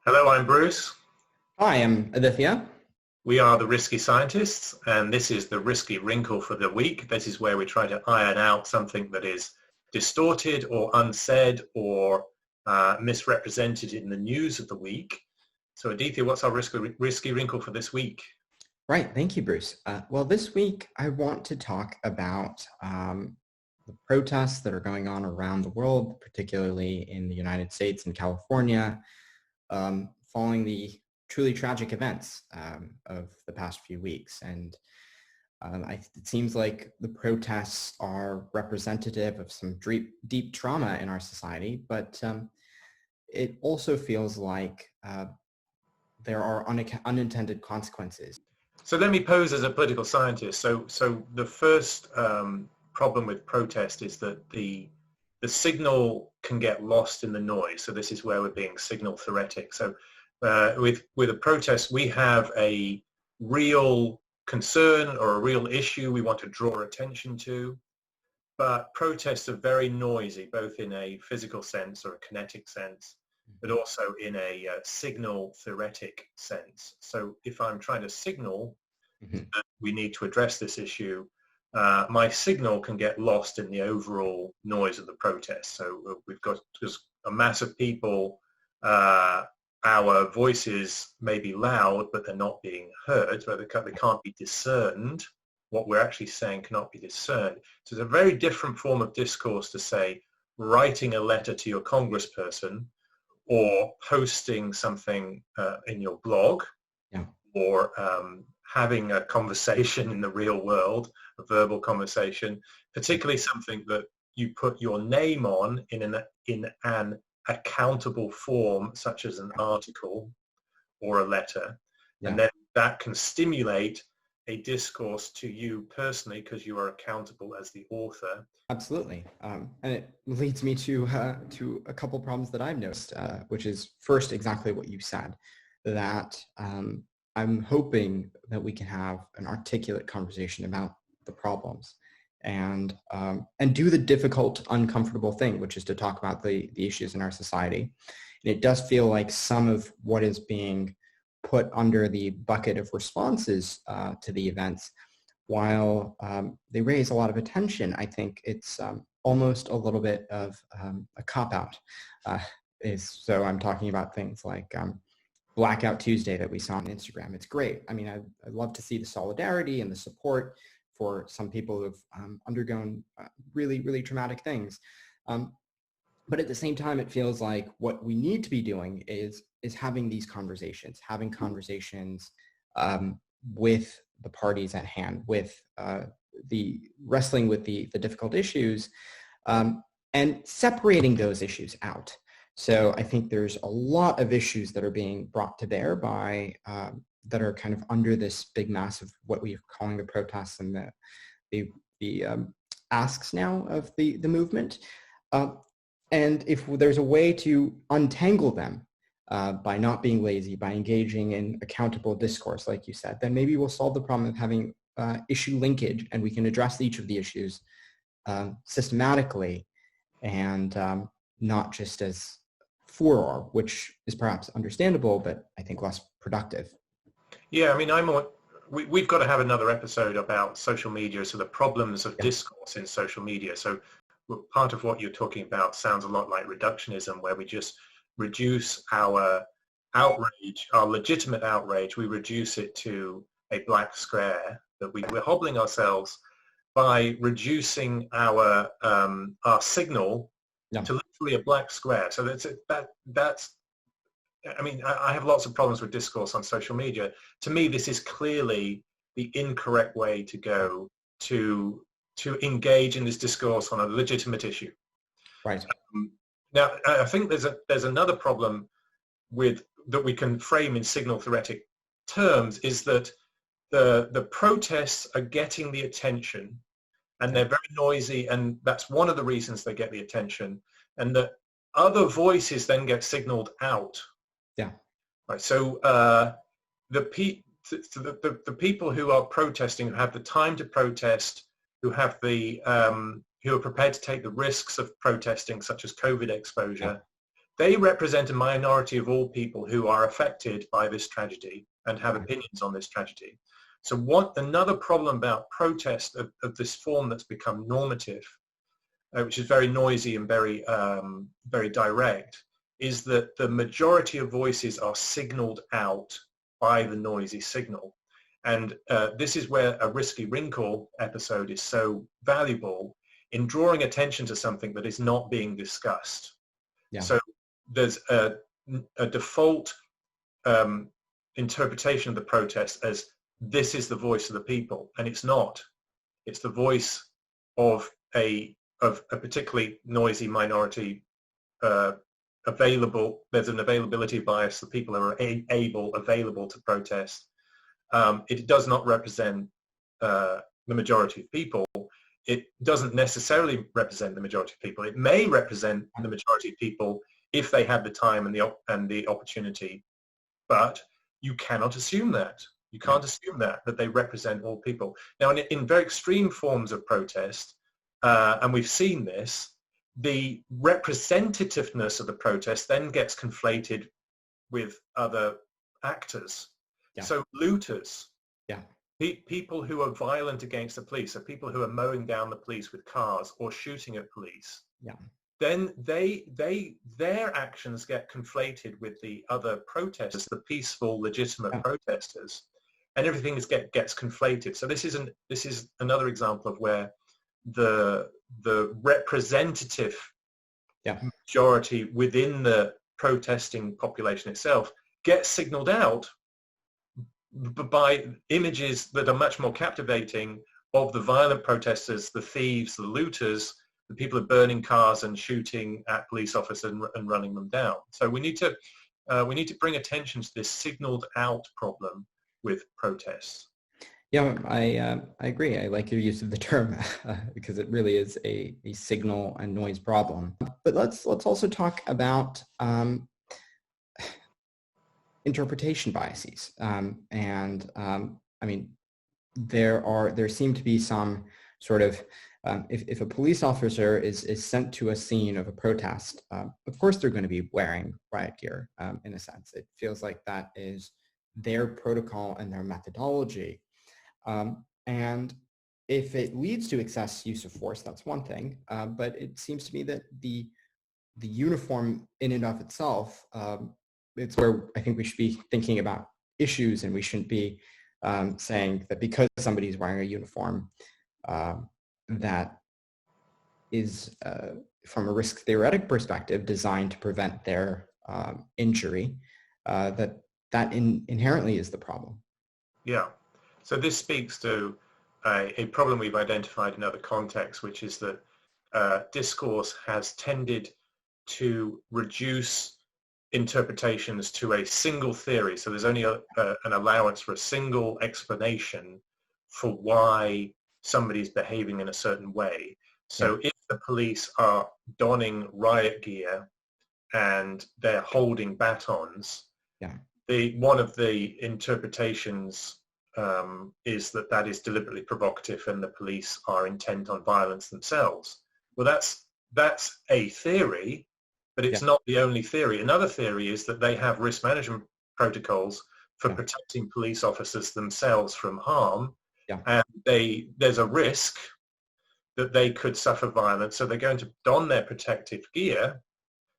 Hello, I'm Bruce. Hi, I'm Aditya. We are the Risky Scientists, and this is the Risky Wrinkle for the week. This is where we try to iron out something that is distorted or unsaid or misrepresented in the news of the week. So Aditya, what's our risky Wrinkle for this week? Right, thank you, Bruce. Well, this week I want to talk about the protests that are going on around the world, particularly in the United States and California, following the truly tragic events of the past few weeks. And it seems like the protests are representative of some deep trauma in our society, but it also feels like there are unintended consequences. So let me pose as a political scientist. So the first problem with protest is that the signal can get lost in the noise. So this is where we're being signal theoretic. So with a protest, we have a real concern or a real issue we want to draw attention to. But protests are very noisy, both in a physical sense or a kinetic sense, but also in a signal theoretic sense. So if I'm trying to signal that we need to address this issue, my signal can get lost in the overall noise of the protest. So we've got just a mass of people, our voices may be loud, but they're not being heard, so they can't be discerned. What we're actually saying cannot be discerned. So it's a very different form of discourse to say writing a letter to your congressperson or posting something in your blog, Yeah. or having a conversation in the real world, a verbal conversation, particularly something that you put your name on in an accountable form, such as an article or a letter. Yeah. And then that can stimulate a discourse to you personally because you are accountable as the author. Absolutely. And it leads me to a couple problems that I've noticed, which is first exactly what you said, that I'm hoping that we can have an articulate conversation about the problems and do the difficult, uncomfortable thing, which is to talk about the issues in our society. And it does feel like some of what is being put under the bucket of responses to the events, while they raise a lot of attention, I think it's almost a little bit of a cop-out. So I'm talking about things like Blackout Tuesday that we saw on Instagram. It's great. I mean, I'd love to see the solidarity and the support for some people who've undergone really, really traumatic things. But at the same time, it feels like what we need to be doing is having these conversations, with the parties at hand, with the wrestling with the difficult issues, and separating those issues out. So I think there's a lot of issues that are being brought to bear by that are kind of under this big mass of what we're calling the protests and the asks now of the movement. And if there's a way to untangle them by not being lazy, by engaging in accountable discourse, like you said, then maybe we'll solve the problem of having issue linkage, and we can address each of the issues systematically and not just as furor, which is perhaps understandable, but I think less productive. Yeah, I mean, we've got to have another episode about social media, so the problems of discourse in social media. So part of what you're talking about sounds a lot like reductionism, where we just reduce our outrage, our legitimate outrage, we reduce it to a black square, that we're hobbling ourselves by reducing our signal to literally a black square. So that's I mean, I have lots of problems with discourse on social media. To me, this is clearly the incorrect way to go to engage in this discourse on a legitimate issue. Right. Now, I think there's another problem with that we can frame in signal theoretic terms, is that the protests are getting the attention, and they're very noisy, and that's one of the reasons they get the attention, and that other voices then get signaled out. Yeah. Right. So the people who are protesting, who have the time to protest, who have who are prepared to take the risks of protesting, such as COVID exposure, they represent a minority of all people who are affected by this tragedy and have opinions on this tragedy. So what another problem about protest of this form that's become normative, which is very noisy and very direct, is that the majority of voices are signaled out by the noisy signal. And this is where a Risky Wrinkle episode is so valuable in drawing attention to something that is not being discussed. Yeah. So there's a default interpretation of the protest as this is the voice of the people, and it's not. It's the voice of a particularly noisy minority. There's an availability bias. The people are available to protest. It does not represent the majority of people. It doesn't necessarily represent the majority of people. It may represent the majority of people if they have the time and the opportunity, but you cannot assume that. You can't assume that they represent all people. Now, in very extreme forms of protest, and we've seen this, the representativeness of the protest then gets conflated with other actors. Yeah. So looters, people who are violent against the police, or people who are mowing down the police with cars or shooting at police, then their actions get conflated with the other protesters, the peaceful, legitimate protesters, and everything gets conflated. So this is another example of where the representative majority within the protesting population itself gets signaled out by images that are much more captivating of the violent protesters, the thieves, the looters, the people who are burning cars and shooting at police officers and running them down. So we need to bring attention to this signaled out problem with protests. Yeah, I agree. I like your use of the term because it really is a signal and noise problem. But let's also talk about interpretation biases. I mean, there seem to be some sort of if a police officer is sent to a scene of a protest, of course they're going to be wearing riot gear. In a sense, it feels like that is their protocol and their methodology. And if it leads to excess use of force, that's one thing. But it seems to me that the uniform in and of itself, it's where I think we should be thinking about issues, and we shouldn't be saying that because somebody's wearing a uniform that is, from a risk theoretic perspective, designed to prevent their injury, that inherently is the problem. Yeah. So this speaks to a problem we've identified in other contexts, which is that discourse has tended to reduce interpretations to a single theory. So there's only an allowance for a single explanation for why somebody's behaving in a certain way. So if the police are donning riot gear and they're holding batons, one of the interpretations is that is deliberately provocative and the police are intent on violence themselves. Well, that's a theory, but it's not the only theory. Another theory is that they have risk management protocols for protecting police officers themselves from harm, and there's a risk that they could suffer violence, so they're going to don their protective gear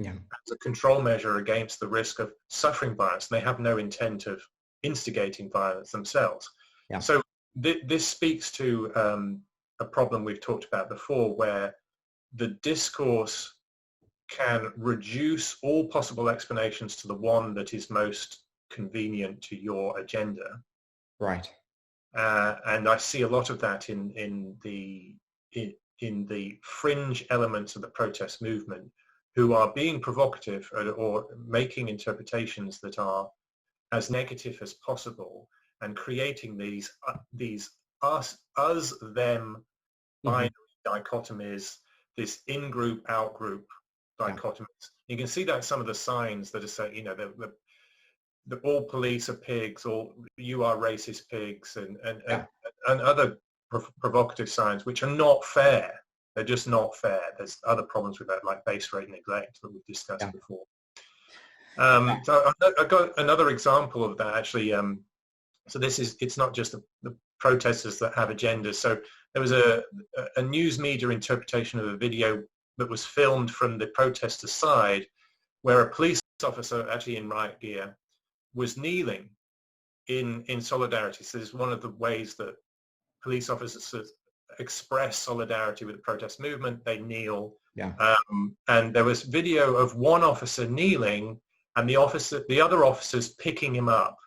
as a control measure against the risk of suffering violence. They have no intent of instigating violence themselves. So this speaks to a problem we've talked about before, where the discourse can reduce all possible explanations to the one that is most convenient to your agenda. Right. And I see a lot of that in the fringe elements of the protest movement, who are being provocative or making interpretations that are as negative as possible, and creating these us, them binary dichotomies, this in-group, out-group dichotomies. You can see that in some of the signs that are saying, the all police are pigs, or you are racist pigs, and other provocative signs, which are not fair. They're just not fair. There's other problems with that, like base rate neglect that we've discussed before. So I've got another example of that actually. So it's not just the protesters that have agendas. So there was a news media interpretation of a video that was filmed from the protesters' side, where a police officer, actually in riot gear, was kneeling in solidarity. So this is one of the ways that police officers express solidarity with the protest movement. They kneel. Yeah. And there was video of one officer kneeling and the other officers picking him up.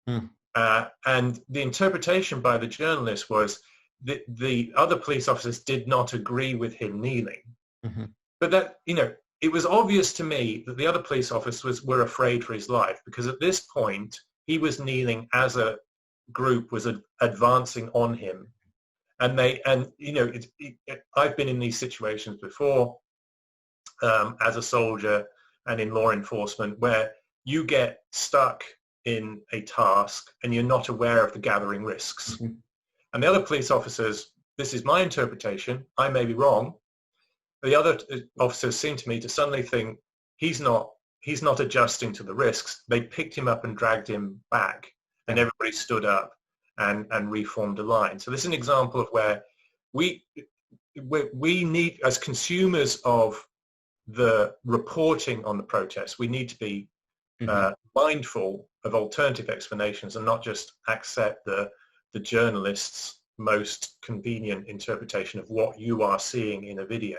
And the interpretation by the journalist was that the other police officers did not agree with him kneeling. Mm-hmm. But that, it was obvious to me that the other police officers were afraid for his life, because at this point he was kneeling as a group was advancing on him. And I've been in these situations before as a soldier and in law enforcement, where you get stuck in a task and you're not aware of the gathering risks. Mm-hmm. And the other police officers, this is my interpretation, I may be wrong, the other officers seem to me to suddenly think he's not adjusting to the risks. They picked him up and dragged him back, and everybody stood up and reformed a line. So this is an example of where we need, as consumers of the reporting on the protests, we need to be mindful of alternative explanations and not just accept the journalist's most convenient interpretation of what you are seeing in a video.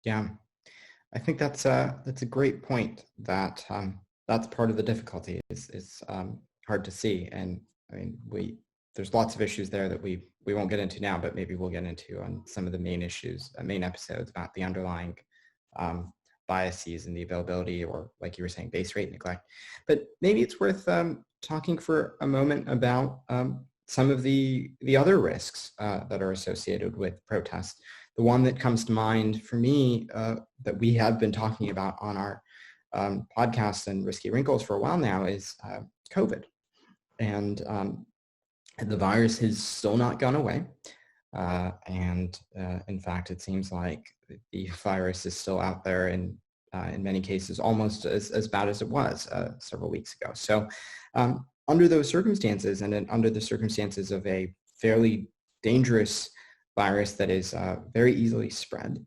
Yeah, I think that's a great point. That that's part of the difficulty. Is hard to see, and I mean there's lots of issues there that we won't get into now, but maybe we'll get into on some of the main issues, main episodes about the underlying biases and the availability, or like you were saying, base rate neglect. But maybe it's worth talking for a moment about some of the other risks that are associated with protests. The one that comes to mind for me that we have been talking about on our podcast and Risky Wrinkles for a while now is COVID. And the virus has still not gone away. And in fact, it seems like the virus is still out there, and in many cases almost as bad as it was several weeks ago. So under those circumstances, and under the circumstances of a fairly dangerous virus that is very easily spread,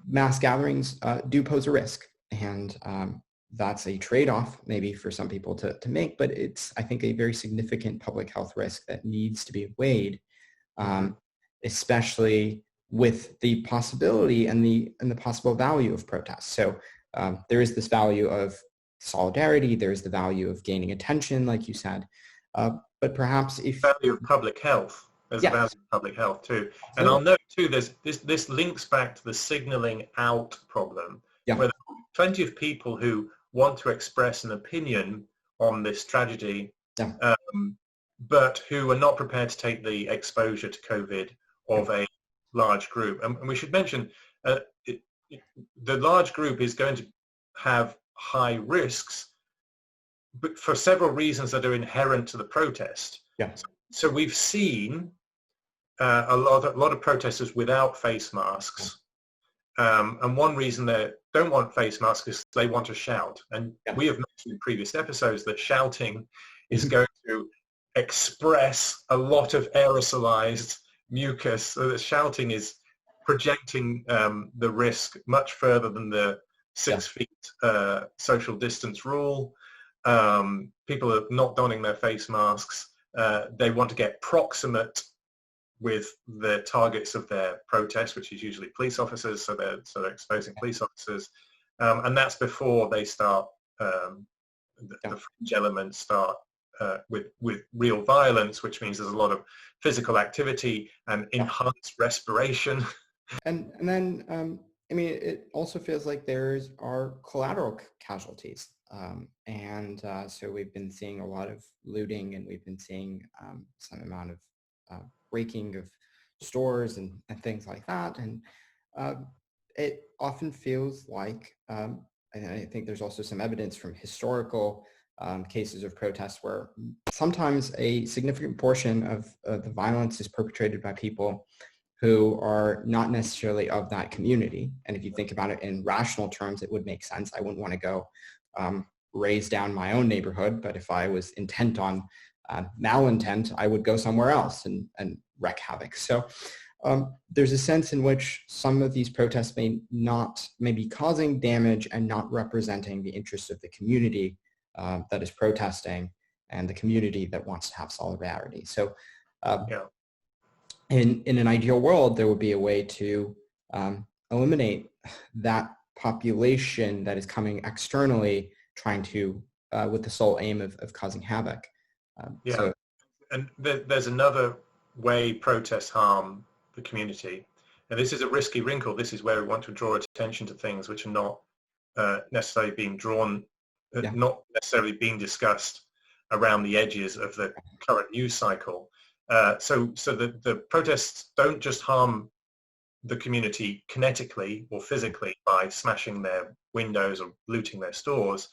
mass gatherings do pose a risk. And that's a trade-off maybe for some people to make, but it's, I think, a very significant public health risk that needs to be weighed, especially with the possibility and the possible value of protests. So there is this value of solidarity, there is the value of gaining attention, like you said, but perhaps if... value of public health. There's a value of public health too. And I'll note too, this links back to the signaling out problem, where there are plenty of people who want to express an opinion on this tragedy, but who are not prepared to take the exposure to COVID of a large group. And we should mention the large group is going to have high risks, but for several reasons that are inherent to the protest. So we've seen a lot of protesters without face masks. And one reason they don't want face masks is they want to shout. And we have mentioned in previous episodes that shouting is going to express a lot of aerosolized mucus. So that shouting is projecting the risk much further than the 6 feet social distance rule. People are not donning their face masks. They want to get proximate with the targets of their protest, which is usually police officers, so they're exposing police officers, and that's before they start the fringe elements start with real violence, which means there's a lot of physical activity and enhanced respiration. And then I mean, it also feels like there's are collateral casualties, and so we've been seeing a lot of looting, and we've been seeing some amount of breaking of stores and things like that. And it often feels like, and I think there's also some evidence from historical cases of protests where sometimes a significant portion of the violence is perpetrated by people who are not necessarily of that community. And if you think about it in rational terms, it would make sense. I wouldn't want to go raze down my own neighborhood, but if I was intent on malintent, I would go somewhere else and wreak havoc. So there's a sense in which some of these protests may be causing damage and not representing the interests of the community that is protesting and the community that wants to have solidarity. So in an ideal world, there would be a way to eliminate that population that is coming externally, trying to, with the sole aim of causing havoc. And there's another way protests harm the community. And this is a risky wrinkle. This is where we want to draw attention to things which are not necessarily being drawn, not necessarily being discussed around the edges of the current news cycle. So the protests don't just harm the community kinetically or physically by smashing their windows or looting their stores.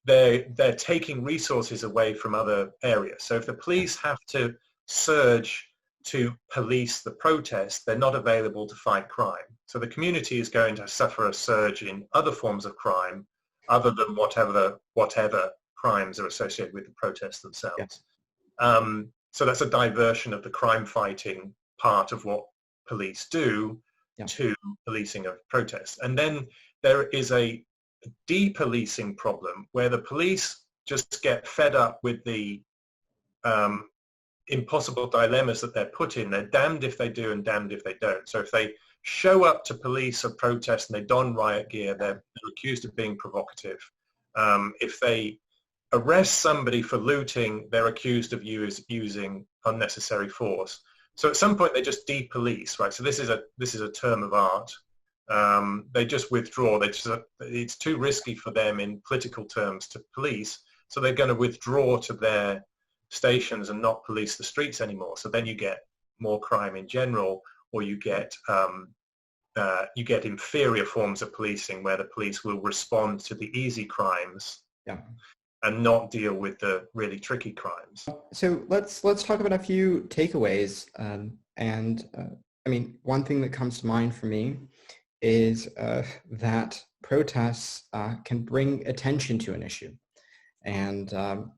They're taking resources away from other areas. So if the police have to surge to police the protest, they're not available to fight crime. So the community is going to suffer a surge in other forms of crime other than whatever crimes are associated with the protests themselves. So that's a diversion of the crime fighting part of what police do to policing of protests. And then there is a depolicing problem where the police just get fed up with the impossible dilemmas that they're put in. They're damned if they do and damned if they don't. So if they show up to police a protest and they don riot gear, they're accused of being provocative. If they arrest somebody for looting, they're accused of using unnecessary force. So at some point they just depolice, right? So this is a term of art. They just withdraw. It's too risky for them in political terms to police, so they're going to withdraw to their stations and not police the streets anymore. So then you get more crime in general, or you get inferior forms of policing where the police will respond to the easy crimes and not deal with the really tricky crimes. So let's talk about a few takeaways. I mean, one thing that comes to mind for me is that protests can bring attention to an issue, and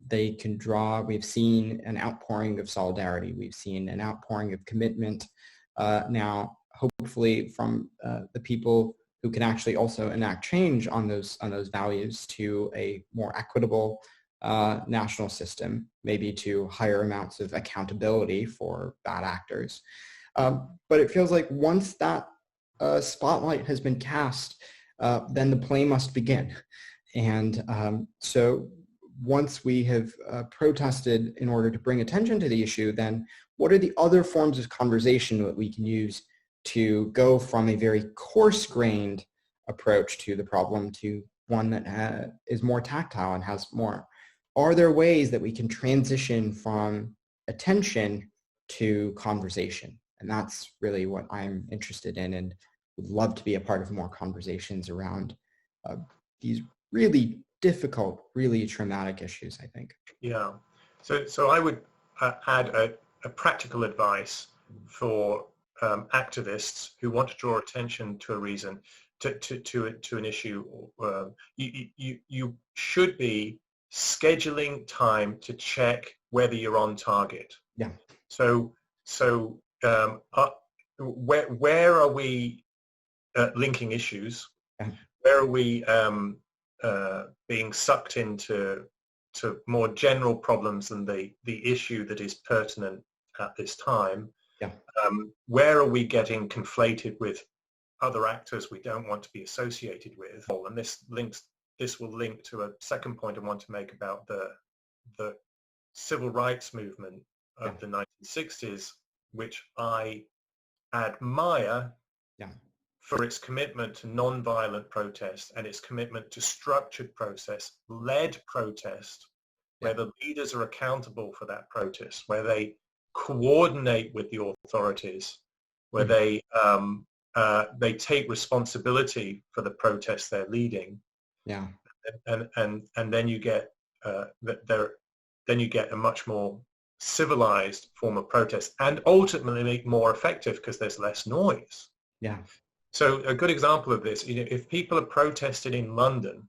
they can draw. We've seen an outpouring of solidarity. We've seen an outpouring of commitment now, hopefully from the people who can actually also enact change on those values to a more equitable national system, maybe to higher amounts of accountability for bad actors. But it feels like once that spotlight has been cast, then the play must begin. And so once we have protested in order to bring attention to the issue, then what are the other forms of conversation that we can use to go from a very coarse-grained approach to the problem to one that is more tactile and has more? Are there ways that we can transition from attention to conversation? And that's really what I'm interested in, and would love to be a part of more conversations around these really difficult, really traumatic issues, I think. Yeah. So I would add a practical advice for activists who want to draw attention to a reason, to an issue. You should be scheduling time to check whether you're on target. Yeah. So where are we linking issues? Yeah. Where are we being sucked into more general problems than the issue that is pertinent at this time? Yeah. Where are we getting conflated with other actors we don't want to be associated with? And this will link to a second point I want to make about the civil rights movement of the 1960s, which I admire for its commitment to non-violent protest and its commitment to structured led protest, where the leaders are accountable for that protest, where they coordinate with the authorities, where they take responsibility for the protests they're leading. Yeah. And then you get a much more civilized form of protest, and ultimately more effective because there's less noise. Yeah. So a good example of this, if people are protesting in London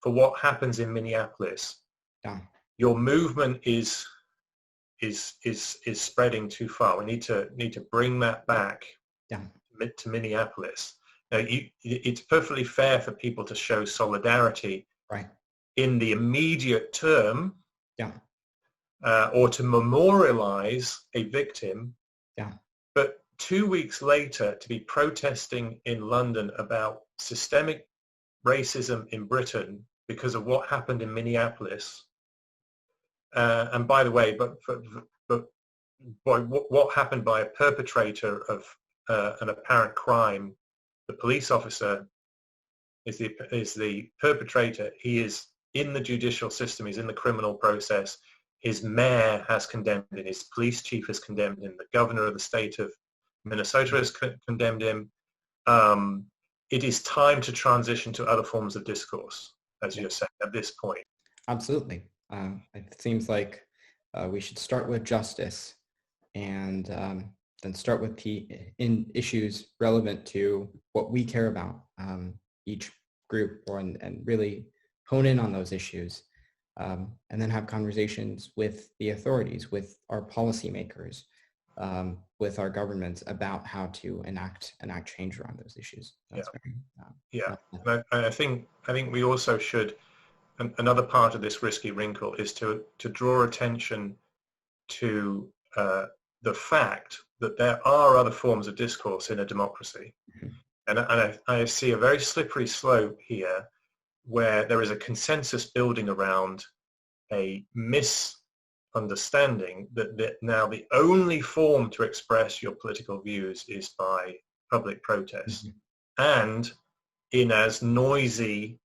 for what happens in Minneapolis, Yeah. your movement is spreading too far. We need to bring that back Yeah. to Minneapolis. Now, it's perfectly fair for people to show solidarity Right. in the immediate term, Yeah. or to memorialize a victim. Yeah. But 2 weeks later, to be protesting in London about systemic racism in Britain because of what happened in Minneapolis. And by the way, but by what happened by a perpetrator of an apparent crime, the police officer is the perpetrator. He is in the judicial system. He's in the criminal process. His mayor has condemned him. His police chief has condemned him. The governor of the state of Minnesota has condemned him. It is time to transition to other forms of discourse, as you're saying at this point. Absolutely. It seems like we should start with justice and then start with issues relevant to what we care about, each group, and really hone in on those issues, and then have conversations with the authorities, with our policymakers, with our governments about how to enact change around those issues. That's I think we also should. Another part of this risky wrinkle is to draw attention to the fact that there are other forms of discourse in a democracy. Mm-hmm. And I see a very slippery slope here where there is a consensus building around a misunderstanding that now the only form to express your political views is by public protest, mm-hmm. and in as noisy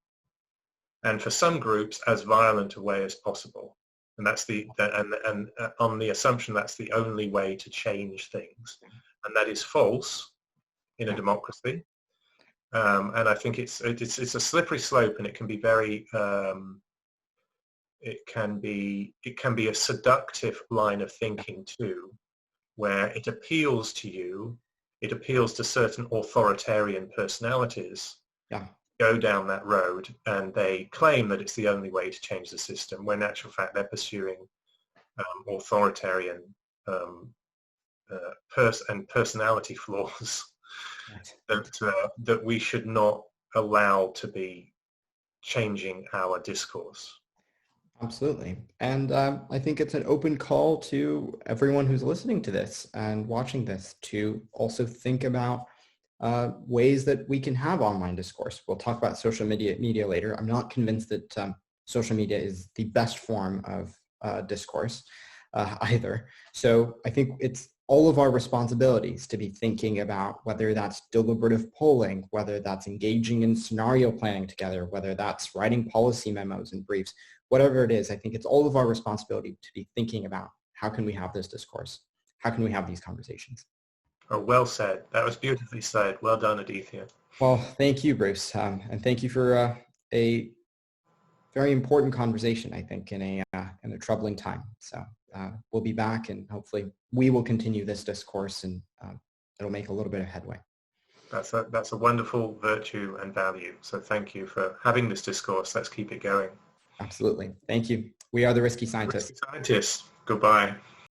and for some groups as violent a way as possible. And that's and on the assumption that's the only way to change things. And that is false in a democracy. And I think it's a slippery slope, and it can be very, it can be a seductive line of thinking too, where it appeals to you, it appeals to certain authoritarian personalities. Yeah. Go down that road, and they claim that it's the only way to change the system, when in actual fact they're pursuing authoritarian and personality flaws, right. that we should not allow to be changing our discourse. Absolutely. And I think it's an open call to everyone who's listening to this and watching this to also think about ways that we can have online discourse. We'll talk about social media later. I'm not convinced that social media is the best form of discourse either. So I think it's all of our responsibilities to be thinking about whether that's deliberative polling, whether that's engaging in scenario planning together, whether that's writing policy memos and briefs, whatever it is. I think it's all of our responsibility to be thinking about how can we have this discourse? How can we have these conversations? Oh, well said. That was beautifully said. Well done, Aditya. Well, thank you, Bruce. And thank you for a very important conversation, I think, in a troubling time. So we'll be back, and hopefully we will continue this discourse, and it'll make a little bit of headway. That's a wonderful virtue and value. So thank you for having this discourse. Let's keep it going. Absolutely. Thank you. We are the Risky Scientists. Risky Scientists. Goodbye.